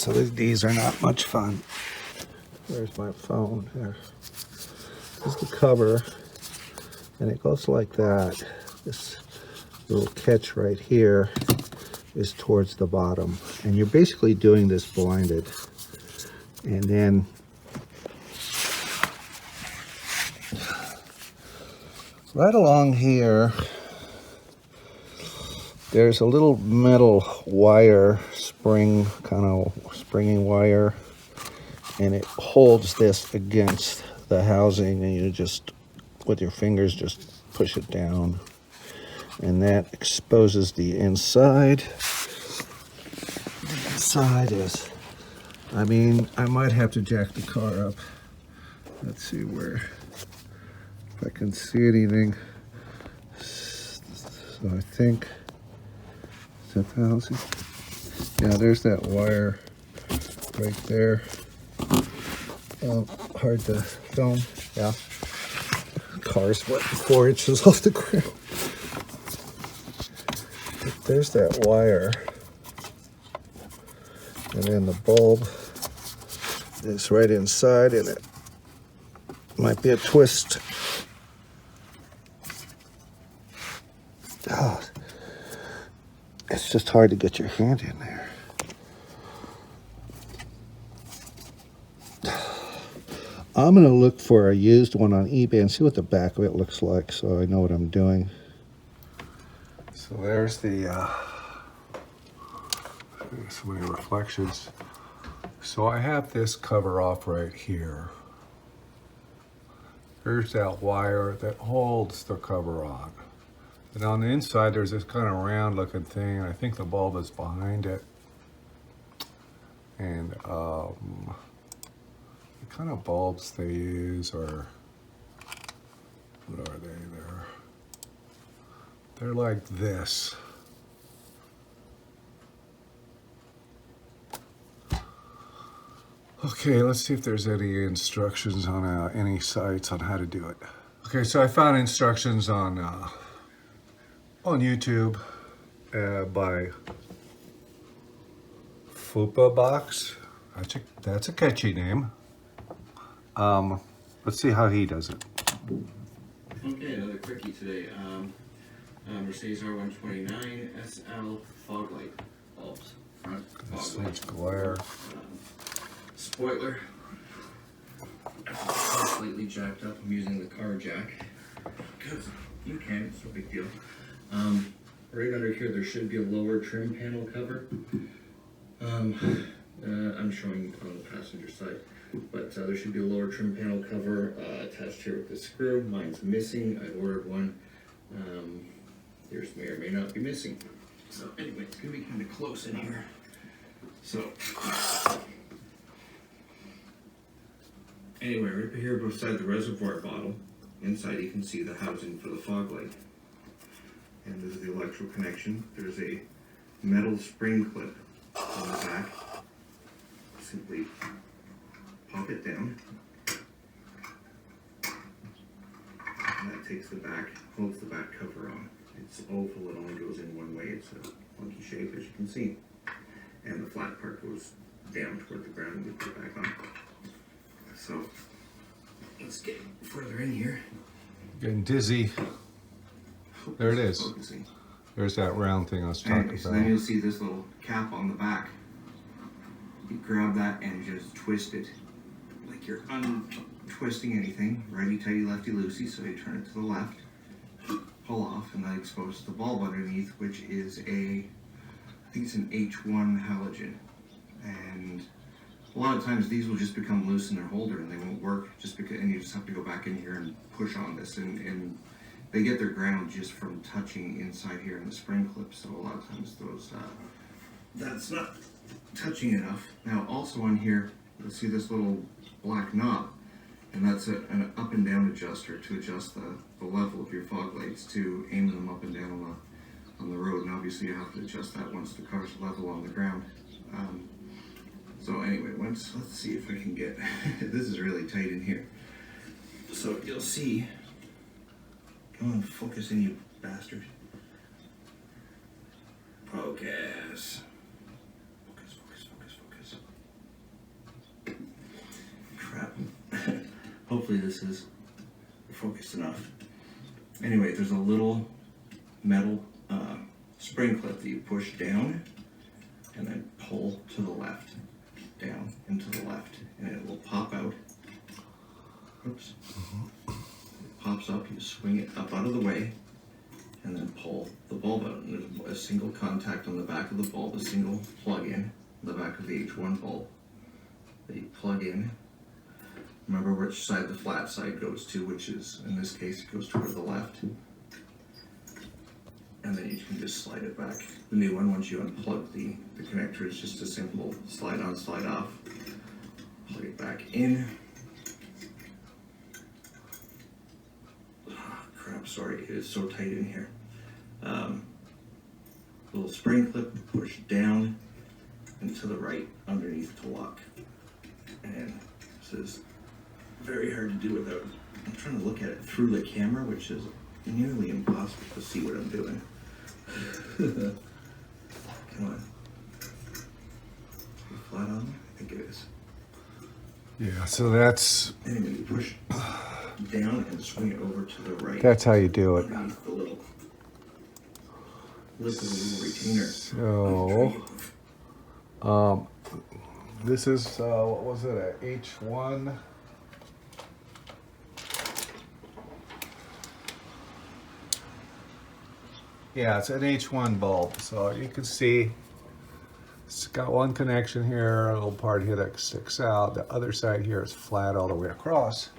so these are not much fun. Where's my phone? Here. This is the cover, and it goes like that. This little catch right here is towards the bottom, and you're basically doing this blinded. And then right along here, there's a little metal wire, spring, kind of springing wire, and it holds this against the housing, and you just, with your fingers, just push it down. And that exposes the inside. The inside is, I mean, I might have to jack the car up. Let's see where, if I can see anything. So I think, is that the housing? Yeah, there's that wire right there. Hard to film. Yeah. Car's what, 4 inches off the ground. But there's that wire. And then the bulb is right inside, and it might be a twist. Oh, it's just hard to get your hand in there. I'm going to look for a used one on eBay and see what the back of it looks like, so I know what I'm doing. So there's the so many reflections. So I have this cover off right here. There's that wire that holds the cover on. And on the inside, there's this kind of round looking thing, and I think the bulb is behind it. And the kind of bulbs they use are, what are they? They're like this. Okay, let's see if there's any instructions on any sites on how to do it. Okay, so I found instructions on YouTube by Fupa Box. That's a catchy name. Let's see how he does it. Okay, another quickie today. Mercedes R129 SL fog light bulbs. Front fog light. Glare. Spoiler. Slightly jacked up. I'm using the car jack because you can. It's no big deal. Right under here, there should be a lower trim panel cover. I'm showing on the passenger side, but there should be a lower trim panel cover attached here with the screw. Mine's missing. I ordered one. Yours may or may not be missing. So anyway, it's gonna be kind of close in here. So anyway, right up here beside the reservoir bottle, inside you can see the housing for the fog light. And this is the electrical connection. There's a metal spring clip on the back. Simply pop it down. And that takes the back, holds the back cover on. It's oval, it only goes in one way. It's a funky shape, as you can see. And the flat part goes down toward the ground and we put it back on. So let's get further in here. Getting dizzy. There it is. Focusing. There's that round thing I was talking about. So then you'll see this little cap on the back. You grab that and just twist it like you're untwisting anything. Righty-tighty, lefty-loosey, so you turn it to the left, pull off, and that exposes the bulb underneath, which is I think it's an H1 halogen. And a lot of times these will just become loose in their holder and they won't work just because, and you just have to go back in here and push on this, and they get their ground just from touching inside here in the spring clip. So a lot of times those, that's not touching enough. Now also on here, you'll see this little black knob, and that's an up and down adjuster to adjust the level of your fog lights, to aim them up and down on the road. And obviously you have to adjust that once the car's level on the ground. So anyway, let's see if I can get, this is really tight in here. So you'll see, come on, focus in, you bastard. Focus. Focus. Hopefully this is focused enough. Anyway, there's a little metal spring clip that you push down and then pull to the left, down and to the left, and it will pop out. Oops. It pops up, you swing it up out of the way, and then pull the bulb out. And there's a single contact on the back of the bulb, a single plug-in on the back of the H1 bulb that you plug in. Remember which side the flat side goes to, which is, in this case, it goes toward the left. And then you can just slide it back. The new one, once you unplug the connector, is just a simple slide on, slide off. Plug it back in. Oh, crap, sorry, it is so tight in here. Little spring clip, push down and to the right underneath to lock. And this is very hard to do without, I'm trying to look at it through the camera, which is nearly impossible to see what I'm doing. Come on. Flat on there? I think it is. Yeah, so that's Anyway, you push down and swing it over to the right. that's how you do it. Underneath the little lip of the little retainer. So, this is what was it? A H1. Yeah, it's an H1 bulb. So you can see it's got one connection here, a little part here that sticks out. The other side here is flat all the way across.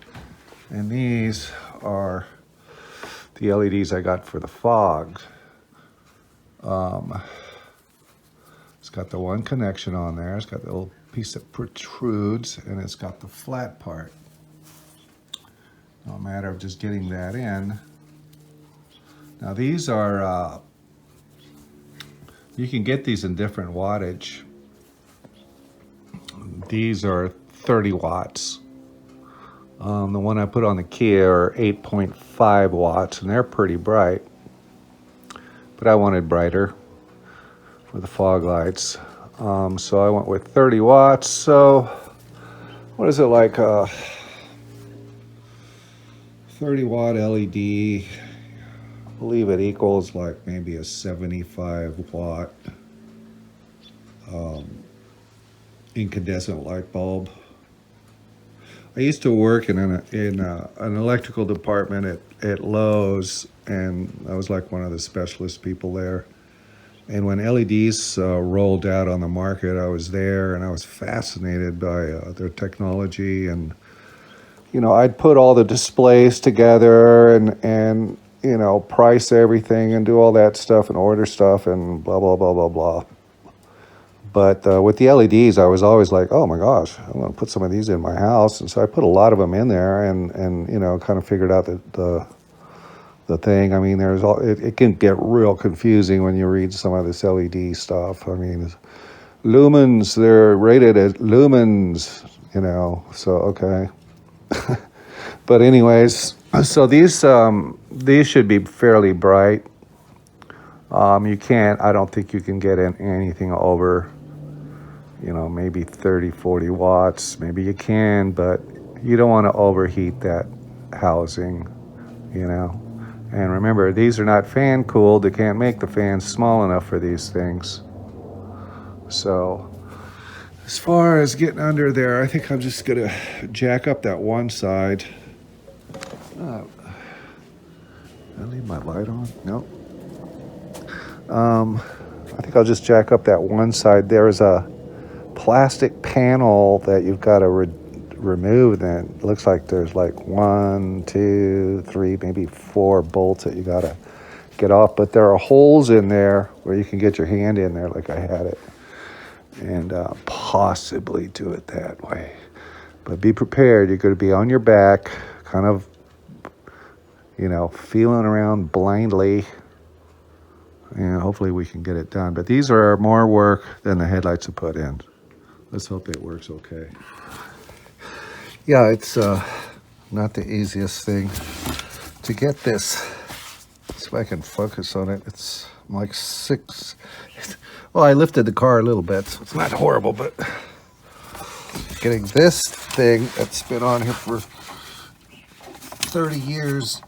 And these are the LEDs I got for the fog. It's got the one connection on there. It's got the little piece that protrudes, and it's got the flat part. No matter of just getting that in. Now these are, you can get these in different wattage. These are 30 watts. The one I put on the Kia are 8.5 watts, and they're pretty bright. But I wanted brighter for the fog lights. So I went with 30 watts. So what is it like? 30 watt LED. I believe it equals like maybe a 75 watt incandescent light bulb. I used to work in an electrical department at Lowe's, and I was like one of the specialist people there. And when LEDs rolled out on the market, I was there, and I was fascinated by their technology. And you know, I'd put all the displays together and you know, price everything and do all that stuff and order stuff and blah blah blah blah blah. But with the LEDs, I was always like, oh my gosh, I'm going to put some of these in my house. And so I put a lot of them in there, and you know, kind of figured out the thing. I mean, there's all it can get real confusing when you read some of this LED stuff. I mean, lumens, they're rated as lumens, you know. So okay. But anyways, so these should be fairly bright. You can't, I don't think you can get in anything over, you know, maybe 30, 40 watts. Maybe you can, but you don't want to overheat that housing, you know. And remember, these are not fan cooled. They can't make the fans small enough for these things. So as far as getting under there, I think I'm just gonna jack up that one side. I leave my light on? No. I think I'll just jack up that one side. There's a plastic panel that you've got to remove, and it looks like there's like 1, 2, 3, maybe 4 bolts that you got to get off. But there are holes in there where you can get your hand in there like I had it, and possibly do it that way. But be prepared. You're going to be on your back, kind of, you know, feeling around blindly. And hopefully we can get it done. But these are more work than the headlights have put in. Let's hope it works okay. Yeah, it's not the easiest thing to get this. So I can focus on it. It's like 6. Well, I lifted the car a little bit, so it's not horrible, but getting this thing that's been on here for 30 years.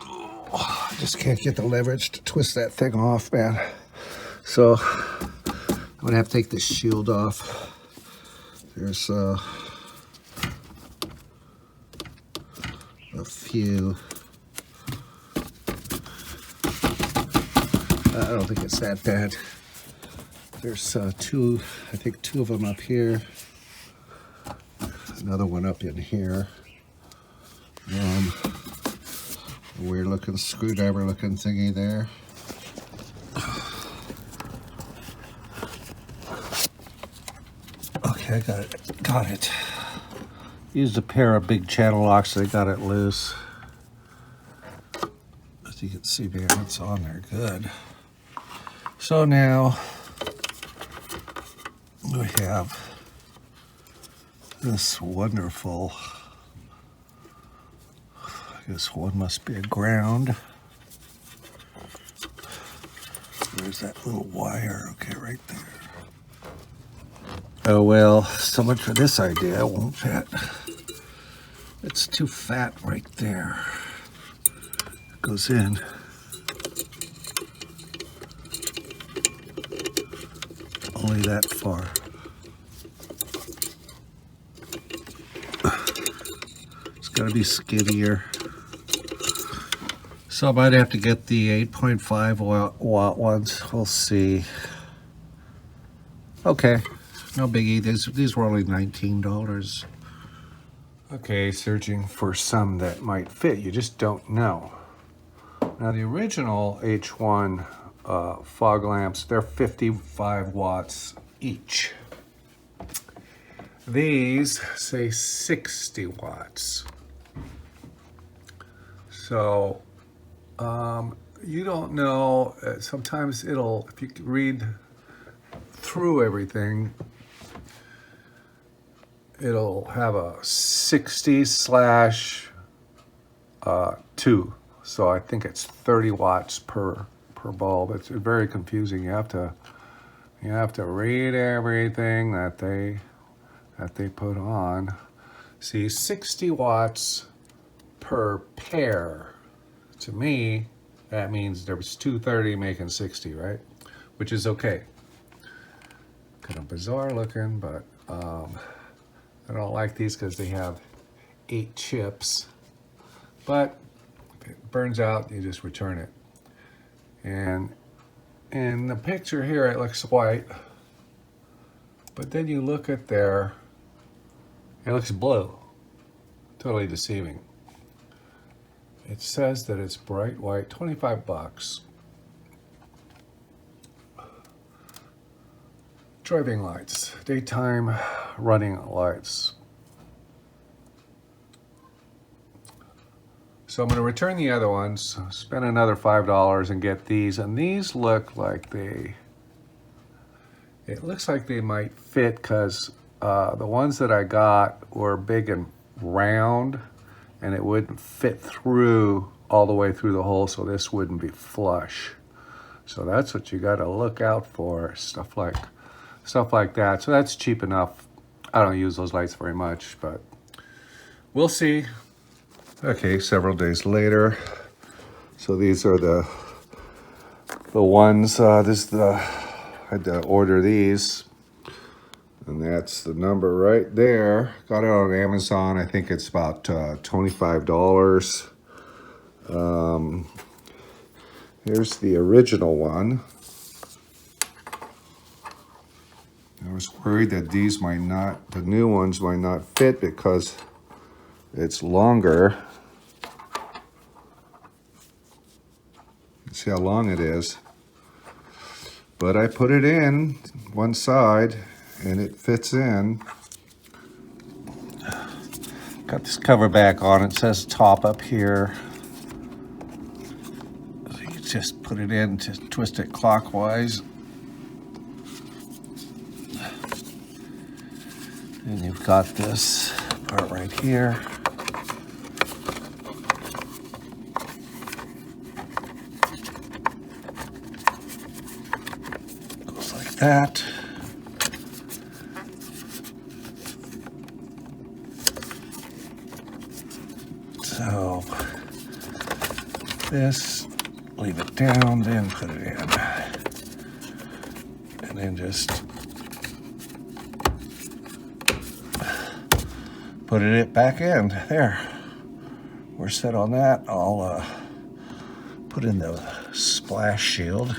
Oh, I just can't get the leverage to twist that thing off, man. So I'm gonna have to take this shield off. There's a few. I don't think it's that bad. There's two, I think two of them up here. Another one up in here. Weird looking screwdriver looking thingy there. Okay, I got it. Used a pair of big channel locks, I got it loose. As you can see, man, it's on there good. So now we have this wonderful, I guess one must be a ground. There's that little wire, okay, right there. Oh well, so much for this idea, it won't fit. It's too fat right there. It goes in. Only that far. It's got to be skinnier. So I might have to get the 8.5 watt ones. We'll see. Okay, no biggie. These were only $19. Okay, searching for some that might fit. You just don't know. Now the original H1 fog lamps, they're 55 watts each. These say 60 watts. So you don't know. Sometimes it'll, if you read through everything, it'll have a 60/2. So I think it's 30 watts per bulb. It's very confusing. You have to read everything that they put on. See, 60 watts per pair. To me, that means there was 230 making 60, right? Which is okay. Kind of bizarre looking, but I don't like these because they have 8 chips. But if it burns out, you just return it. And in the picture here, it looks white. But then you look at there, it looks blue. Totally deceiving. It says that it's bright white, 25 bucks. Driving lights, daytime running lights. So I'm going to return the other ones, spend another $5 and get these. And these look like it looks like they might fit because the ones that I got were big and round and it wouldn't fit through all the way through the hole, so this wouldn't be flush. So that's what you got to look out for, stuff like that. So that's cheap enough. I don't use those lights very much, but we'll see. Okay, several days later. So these are the ones, I had to order these. And that's the number right there. Got it on Amazon. I think it's about $25. Here's the original one. I was worried that these might not, the new ones might not fit because it's longer. See how long it is. But I put it in one side and it fits in. Got this cover back on. It says top up here. So you just put it in to twist it clockwise. And you've got this part right here. Goes like that. So this, leave it down, then put it in. And then just put it back in. There. We're set on that. I'll put in the splash shield.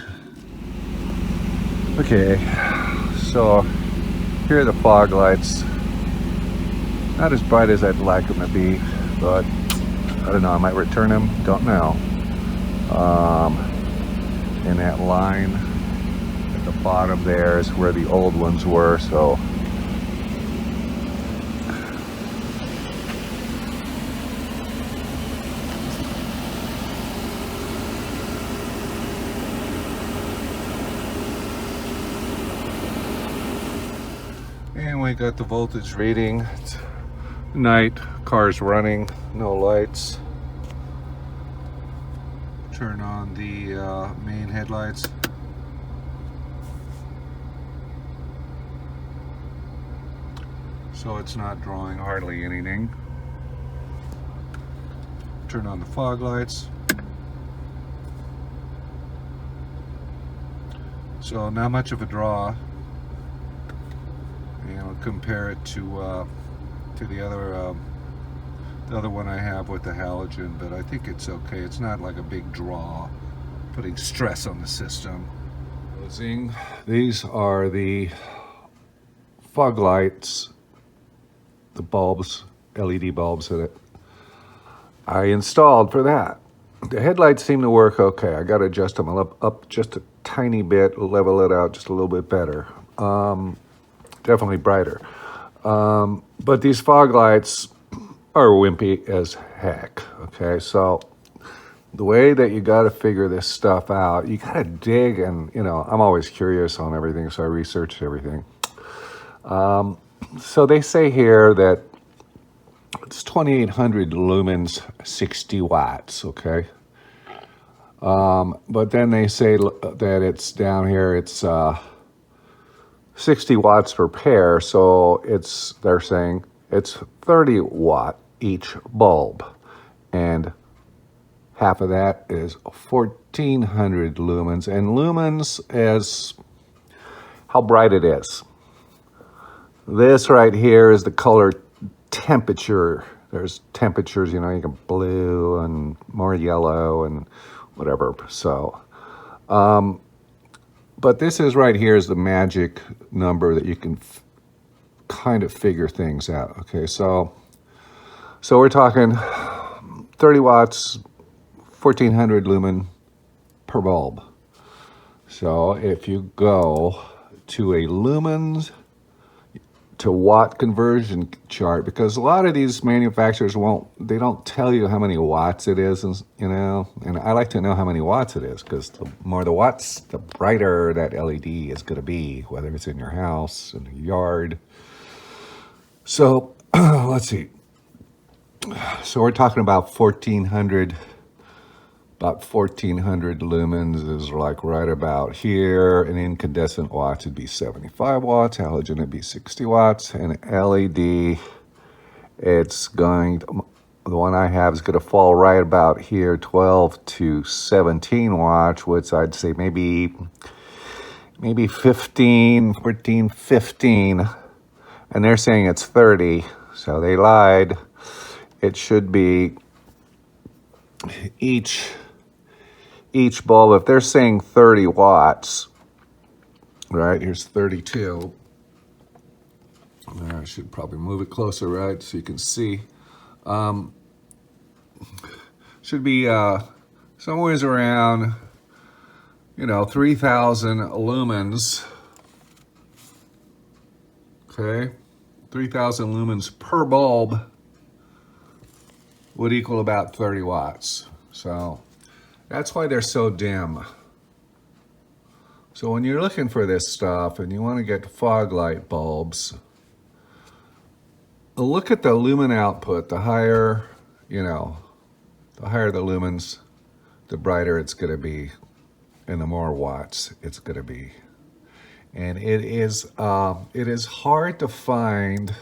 Okay, so here are the fog lights. Not as bright as I'd like them to be, but I don't know, I might return them, don't know. And that line at the bottom there is where the old ones were, so. And we got the voltage reading. It's night, car's running, no lights. Turn on the main headlights. So it's not drawing hardly anything. Turn on the fog lights. So not much of a draw. And I'll compare it to the other one I have with the halogen, but I think it's okay. It's not like a big draw, putting stress on the system. These are the fog lights, the bulbs, LED bulbs that I installed for that. The headlights seem to work okay. I got to adjust them up just a tiny bit, level it out just a little bit better. Definitely brighter. But these fog lights are wimpy as heck, okay? So the way that you got to figure this stuff out, you got to dig, and, you know, I'm always curious on everything, so I researched everything. So they say here that it's 2,800 lumens, 60 watts, okay? But then they say that it's down here, it's 60 watts per pair, so they're saying it's 30 watt each bulb, and half of that is 1,400 lumens, and lumens is how bright it is. This right here is the color temperature. There's temperatures, you know, you can blue and more yellow and whatever, so but this is right here is the magic number that you can kind of figure things out. Okay, so we're talking 30 watts, 1,400 lumen per bulb. So if you go to a lumens to watt conversion chart, because a lot of these manufacturers they don't tell you how many watts it is, and you know, and I like to know how many watts it is, because the more the watts, the brighter that LED is going to be, whether it's in your house, in your yard. So let's see. So we're talking about 1,400 lumens is like right about here. An incandescent watts would be 75 watts, halogen would be 60 watts, and LED, the one I have is going to fall right about here, 12 to 17 watts, which I'd say maybe 15, 14, 15, and they're saying it's 30, so they lied. It should be each bulb, if they're saying 30 watts, right, here's 32. I should probably move it closer, right, so you can see. Should be somewhere around, you know, 3,000 lumens, okay? 3,000 lumens per bulb would equal about 30 watts. So that's why they're so dim. So when you're looking for this stuff and you want to get fog light bulbs, look at the lumen output. The higher, you know, the higher the lumens, the brighter it's going to be, and the more watts it's going to be. And it is hard to find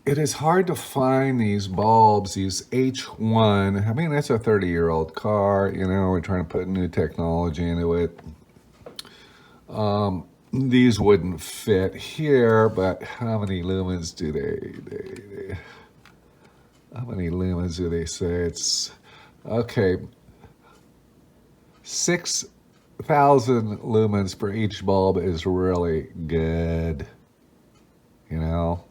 it is hard to find these bulbs, these H1. I mean, that's a 30-year-old car. You know, we're trying to put new technology into it. These wouldn't fit here, but how many lumens do they how many lumens do they say? It's, okay, 6,000 lumens for each bulb is really good, you know.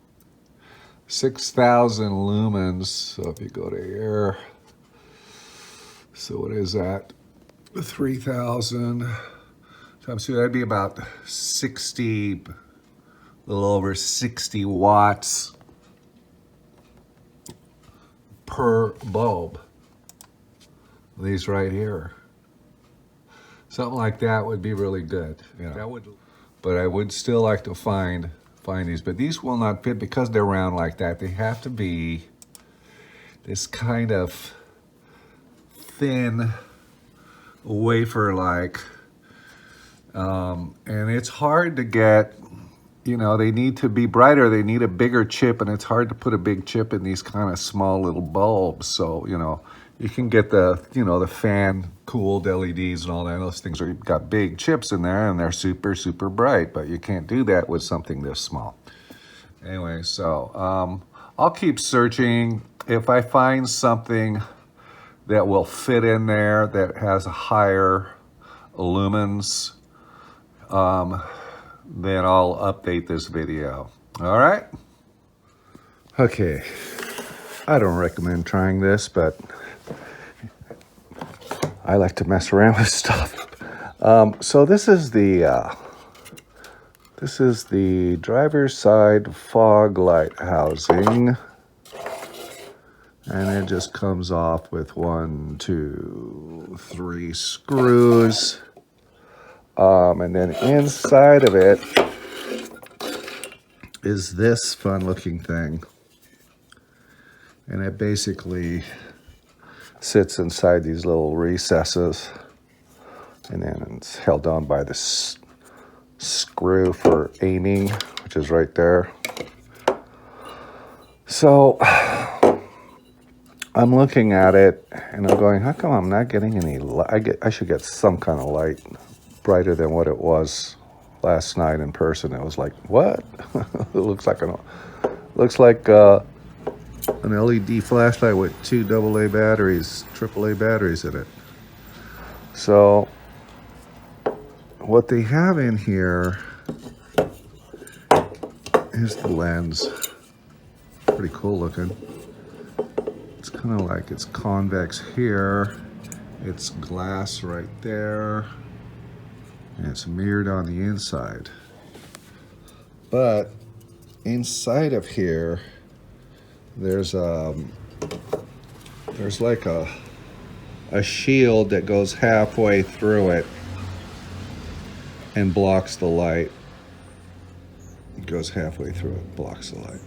6,000 lumens, so if you go to here, so what is that? 3,000 times 2, that'd be about 60, a little over 60 watts per bulb. These right here. Something like that would be really good. Yeah. That would, but I would still like to find these, but these will not fit because they're round like that. They have to be this kind of thin wafer-like, and it's hard to get. You know, they need to be brighter. They need a bigger chip, and it's hard to put a big chip in these kind of small little bulbs. So, you know, you can get the, you know, the fan-cooled LEDs and all that. Those things are got big chips in there, and they're super, super bright. But you can't do that with something this small. Anyway, so I'll keep searching. If I find something that will fit in there that has a higher lumens, then I'll update this video. All right? Okay, I don't recommend trying this, but I like to mess around with stuff. So this is the driver's side fog light housing, and it just comes off with 1, 2, 3 screws. And then inside of it is this fun looking thing. And it basically sits inside these little recesses. And then it's held on by this screw for aiming, which is right there. So I'm looking at it and I'm going, how come I'm not getting any light? I should get some kind of light brighter than what it was last night in person. It was like, what? It looks like an LED flashlight with 2 AA batteries, AAA batteries in it. So what they have in here is the lens. Pretty cool looking. It's kind of like it's convex here. It's glass right there. And it's mirrored on the inside. But inside of here, there's like a shield that goes halfway through it and blocks the light. It goes halfway through it, blocks the light.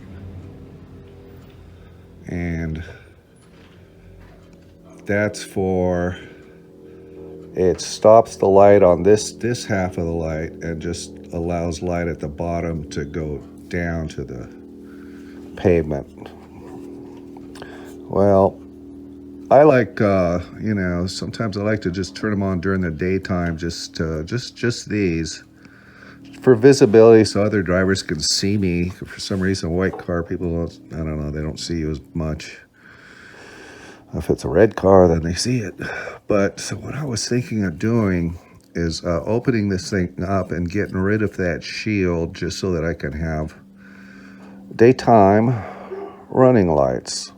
And that's for, it stops the light on this half of the light and just allows light at the bottom to go down to the pavement. Well, I like, you know, sometimes I like to just turn them on during the daytime, just these, for visibility, so other drivers can see me. For some reason, white car people don't, I don't know, they don't see you as much. If it's a red car, then they see it. But so what I was thinking of doing is opening this thing up and getting rid of that shield just so that I can have daytime running lights.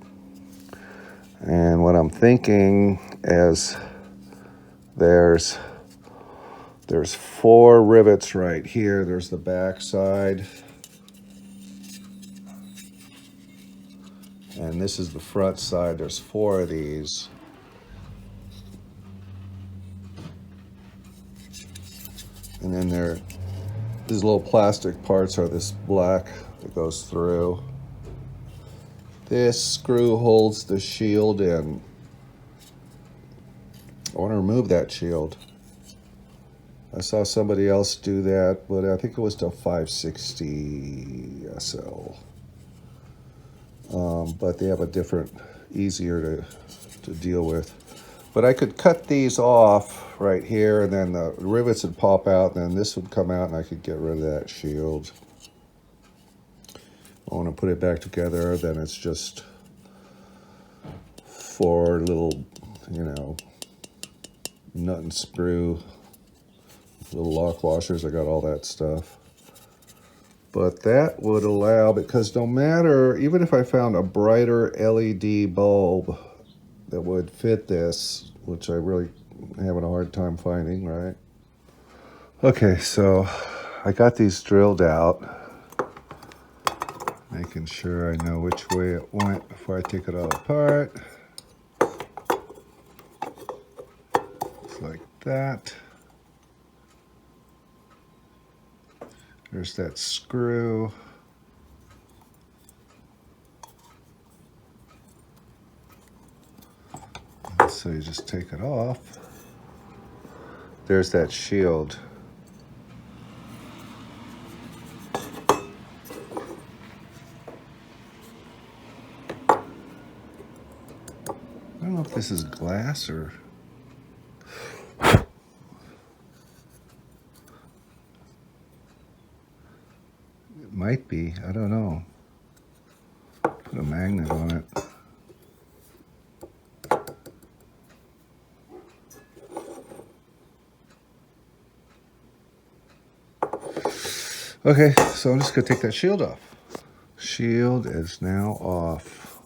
And what I'm thinking is there's 4 rivets right here. There's the back side. And this is the front side. There's 4 of these. And then these little plastic parts are this black that goes through. This screw holds the shield in. I want to remove that shield. I saw somebody else do that, but I think it was the 560 SL. but they have a different, easier to deal with. But I could cut these off right here, and then the rivets would pop out, and then this would come out, and I could get rid of that shield. I want to put it back together, then it's just 4 little, you know, nut and screw, little lock washers. I got all that stuff. But that would allow, because no matter, even if I found a brighter LED bulb that would fit this, which I really having a hard time finding, right? Okay, so I got these drilled out, making sure I know which way it went before I take it all apart. Just like that. There's that screw. So you just take it off. There's that shield. I don't know if this is glass or... It might be, I don't know. Put a magnet on it. Okay, so I'm just gonna take that shield off. Shield is now off.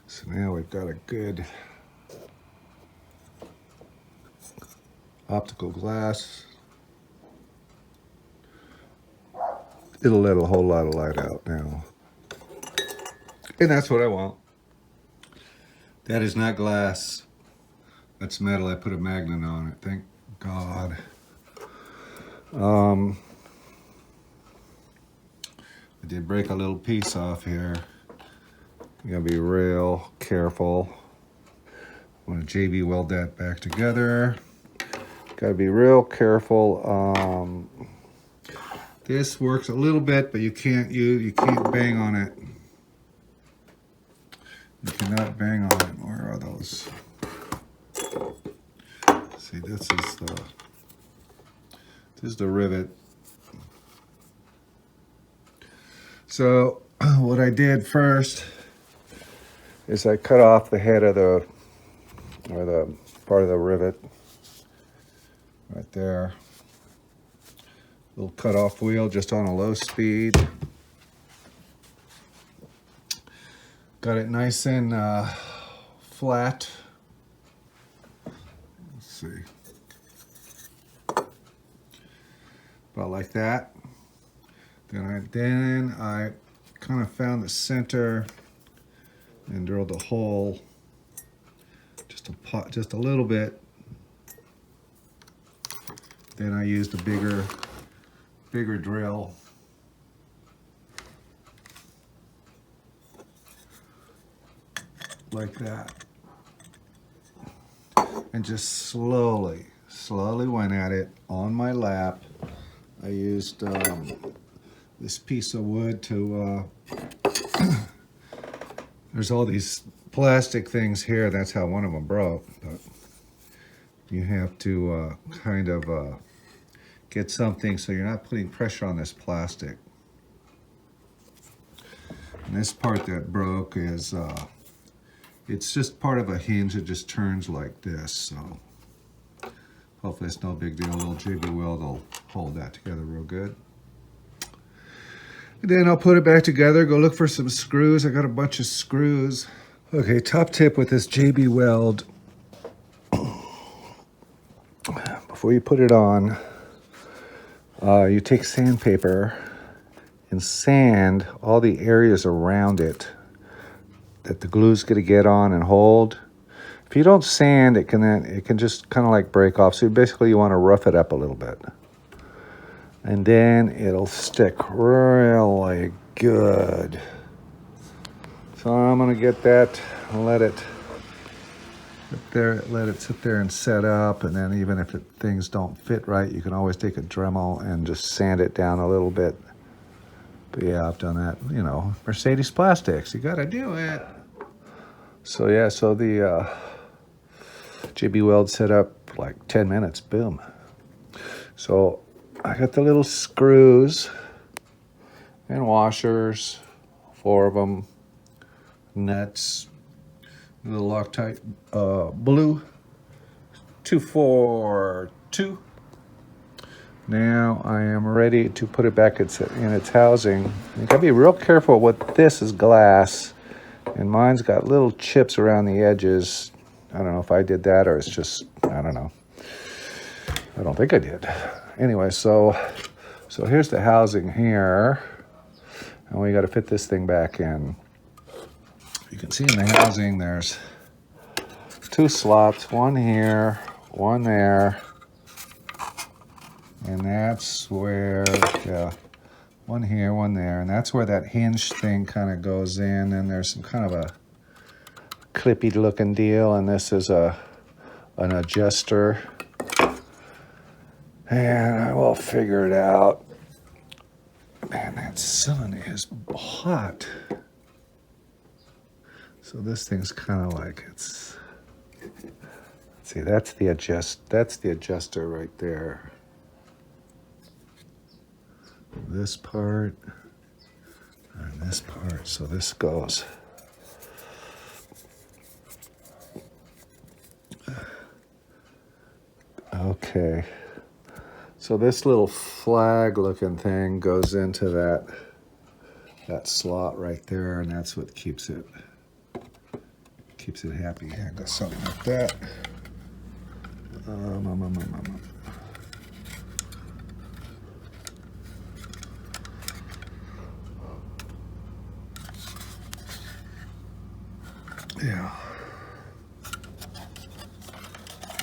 So now we've got a good optical glass. It'll let a whole lot of light out now. And that's what I want. That is not glass. That's metal. I put a magnet on it, thank God. I did break a little piece off here. You gotta be real careful. I want to JB weld that back together. Gotta be real careful. This works a little bit, but you can't bang on it. You cannot bang on it. Where are those? See, this is the rivet. So what I did first is I cut off the head of the part of the rivet right there. Little cut-off wheel just on a low speed. Got it nice and flat. Let's see. About like that. Then I kind of found the center and drilled a hole just a little bit. Then I used a bigger drill. Like that. And just slowly went at it on my lap. I used this piece of wood to, there's all these plastic things here. That's how one of them broke. But you have to kind of get something so you're not putting pressure on this plastic. And this part that broke is, it's just part of a hinge that just turns like this. So hopefully it's no big deal. A little JB weld will hold that together real good. And then I'll put it back together, go look for some screws. I got a bunch of screws. Okay, top tip with this JB weld. Before you put it on, you take sandpaper and sand all the areas around it that the glue's gonna get on and hold. If you don't sand, it can just kind of like break off. So basically you want to rough it up a little bit. And then it'll stick really good. So I'm gonna get that and let it sit there and set up. And then even if things don't fit right, you can always take a Dremel and just sand it down a little bit. But yeah, I've done that. You know, Mercedes Plastics. You got to do it. So yeah, so the JB Weld set up like 10 minutes. Boom. So I got the little screws and washers, 4 of them, nuts, little Loctite blue 242. Now I am ready to put it back in its housing. You gotta be real careful with this is glass, and mine's got little chips around the edges. I don't know if I did that or it's just, I don't know. I don't think I did. Anyway, so here's the housing here, and we got to fit this thing back in. You can see in the housing there's 2 slots, one here, one there, and that's where, yeah, one here, one there, and that's where that hinge thing kind of goes in, and there's some kind of a clippy looking deal, and this is an adjuster. And I will figure it out. Man, that sun is hot. So this thing's kind of like it's. Let's see, that's the adjuster right there. This part and this part. So this goes. Okay. So this little flag looking thing goes into that slot right there, and that's what keeps it happy. Yeah, got something like that. Yeah.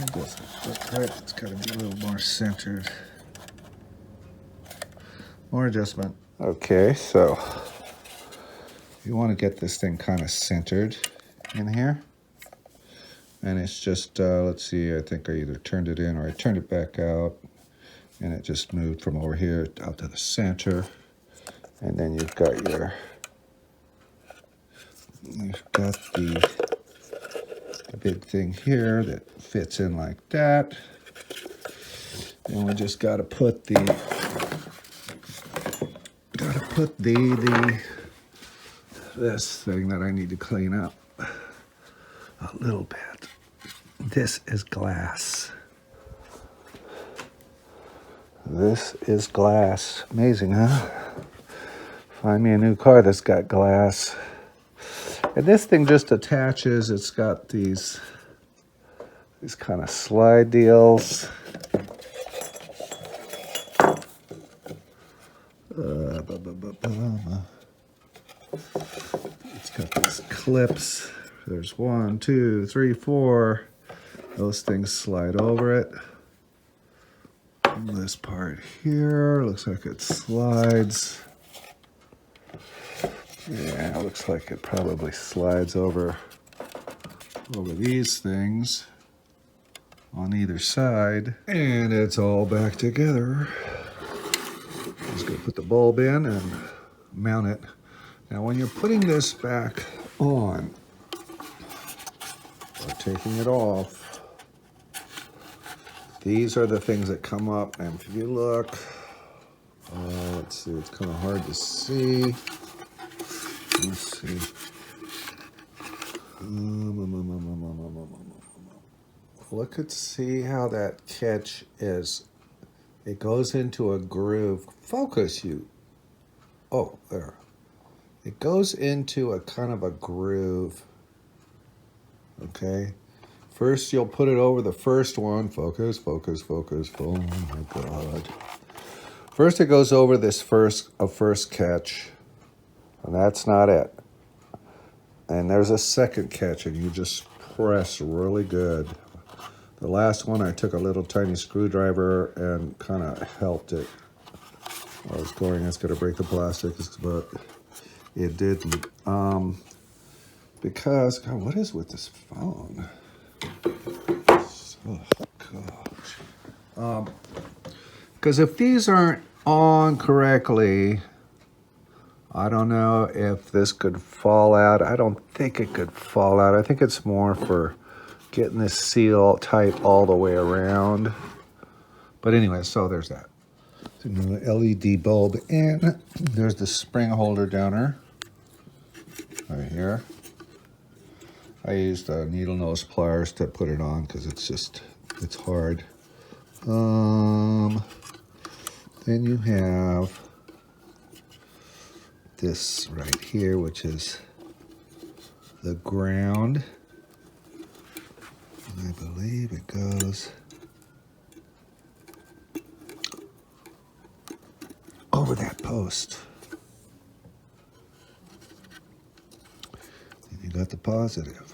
It doesn't look right. It's got to be a little more centered. More adjustment. Okay, so you want to get this thing kind of centered in here. And it's just, let's see, I think I either turned it in or I turned it back out. And it just moved from over here out to the center. And then you've got the big thing here that fits in like that. And we just got to put this thing that I need to clean up a little bit. This is glass. This is glass. Amazing, huh? Find me a new car that's got glass. And this thing just attaches. It's got these kind of slide deals. It's got these clips. There's 1, 2, 3, 4. Those things slide over it. And this part here looks like it slides. Yeah, it looks like it probably slides over these things on either side. And it's all back together. Just gonna put the bulb in and mount it. Now when you're putting this back on, or taking it off, these are the things that come up. And if you look, let's see, it's kind of hard to see. Let's see. Look at, see how that catch is. It goes into a groove. Focus, you. Oh, there. It goes into a kind of a groove. Okay. First, you'll put it over the first one. Focus, focus, focus. Oh my God. First, it goes over this first catch. And that's not it. And there's a second catch, and you just press really good. The last one, I took a little tiny screwdriver and kind of helped it. I was going, it's going to break the plastic, but it didn't. Because, God, what is with this phone? Oh, gosh. Because if these aren't on correctly, I don't know if this could fall out. I don't think it could fall out. I think it's more for getting this seal tight all the way around. But anyway, so there's that. The LED bulb, and there's the spring holder downer right here. I used needle nose pliers to put it on because it's hard. Then you have this right here, which is the ground. And I believe it goes over that post. And you got the positive.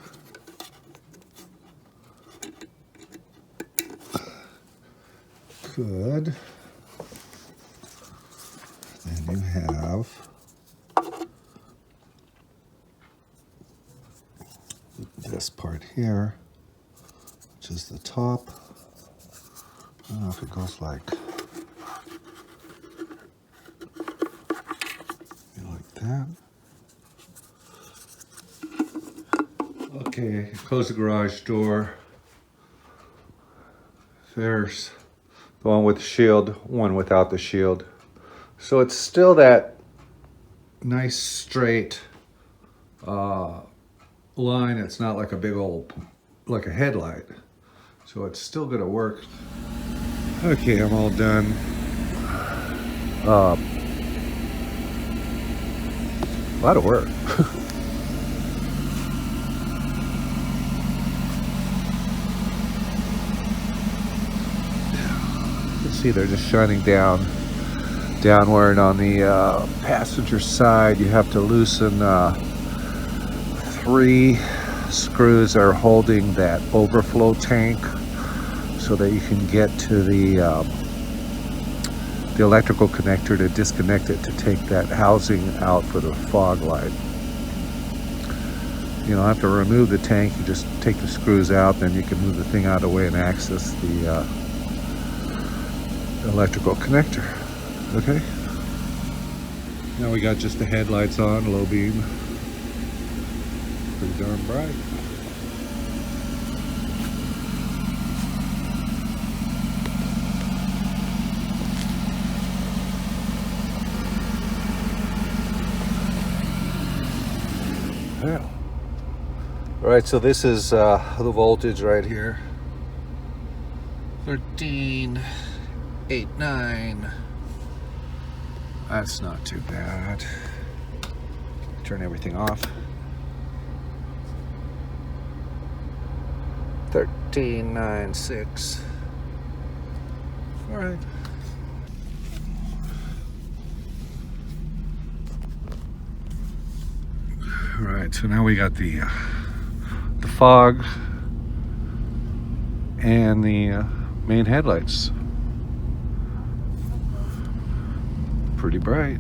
Good. Then you have this part here, which is the top. I don't know if it goes like that. Okay, close the garage door. There's the one with the shield, one without the shield. So it's still that nice straight line. It's not like a big old, like a headlight. So it's still gonna work. Okay, I'm all done. A lot of work. See, they're just shining downward on the passenger side. You have to loosen 3 screws that are holding that overflow tank so that you can get to the electrical connector to disconnect it to take that housing out for the fog light. You don't have to remove the tank, you just take the screws out, then you can move the thing out of the way and access the electrical connector. Okay, now we got just the headlights on, low beam, pretty darn bright. Well, all right, so this is the voltage right here, 13.89. That's not too bad. Turn everything off. 13.96. All right. All right, so now we got the fog and the main headlights. Pretty bright.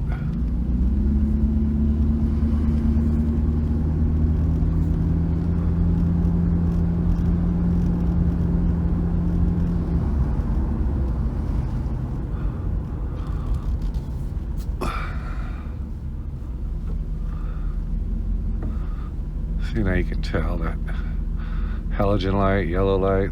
See, now you can tell that halogen light, yellow light.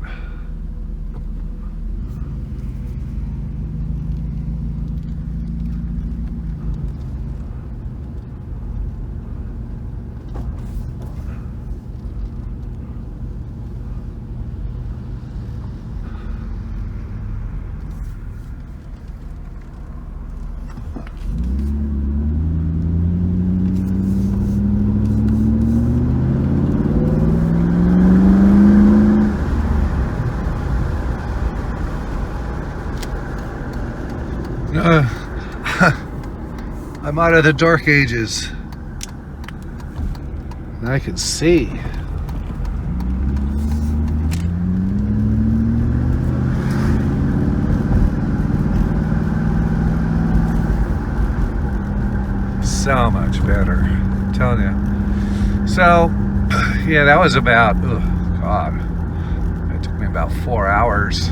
I'm out of the dark ages. I can see. So much better, I'm telling you. So, yeah, that was about, oh God, it took me about 4 hours.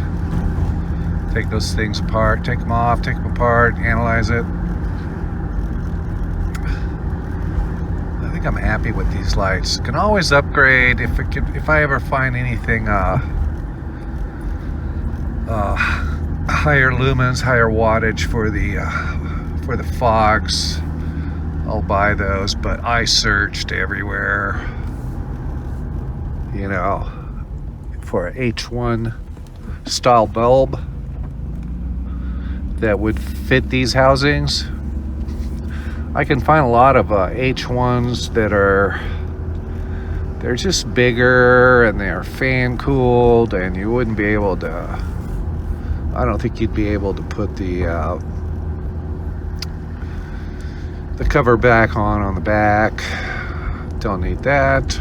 Take those things apart, take them off, take them apart, analyze it. think I'm happy with these lights. Can always upgrade if I ever find anything higher lumens, higher wattage for the fogs. I'll buy those, but I searched everywhere, you know, for a H1 style bulb that would fit these housings. I can find a lot of H1s that they're just bigger and they're fan cooled, and you wouldn't be able to, I don't think you'd be able to put the cover back on the back. Don't need that.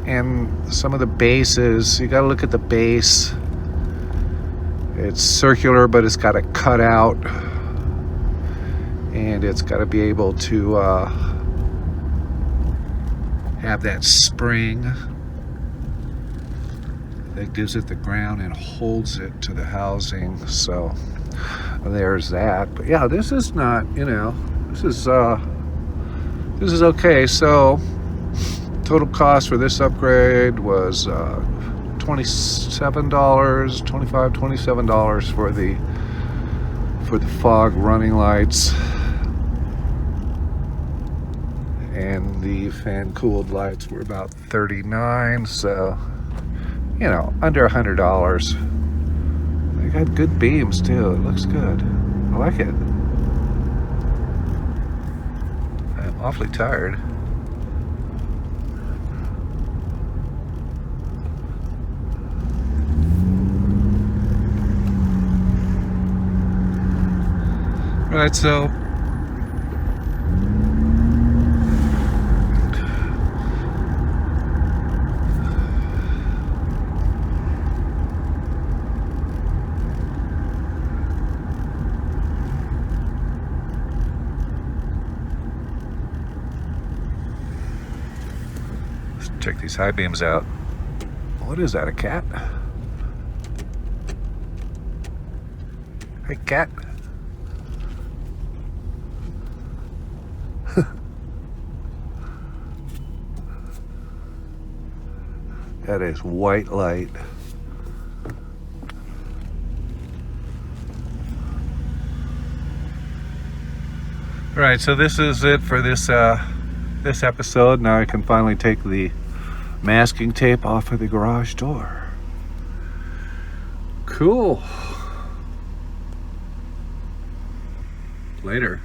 And some of the bases, you got to look at the base. It's circular, but it's got a cutout, and it's got to be able to have that spring that gives it the ground and holds it to the housing. So there's that. But yeah, this is not, you know, this is okay. So total cost for this upgrade was $27 for the fog running lights, and the fan cooled lights were about $39. So, you know, under $100. They got good beams too. It looks good. I like it. I'm awfully tired. Right, so let's check these high beams out. What is that, a cat? Hey, cat. That is white light. All right, so this is it for this episode. Now I can finally take the masking tape off of the garage door. Cool. Later.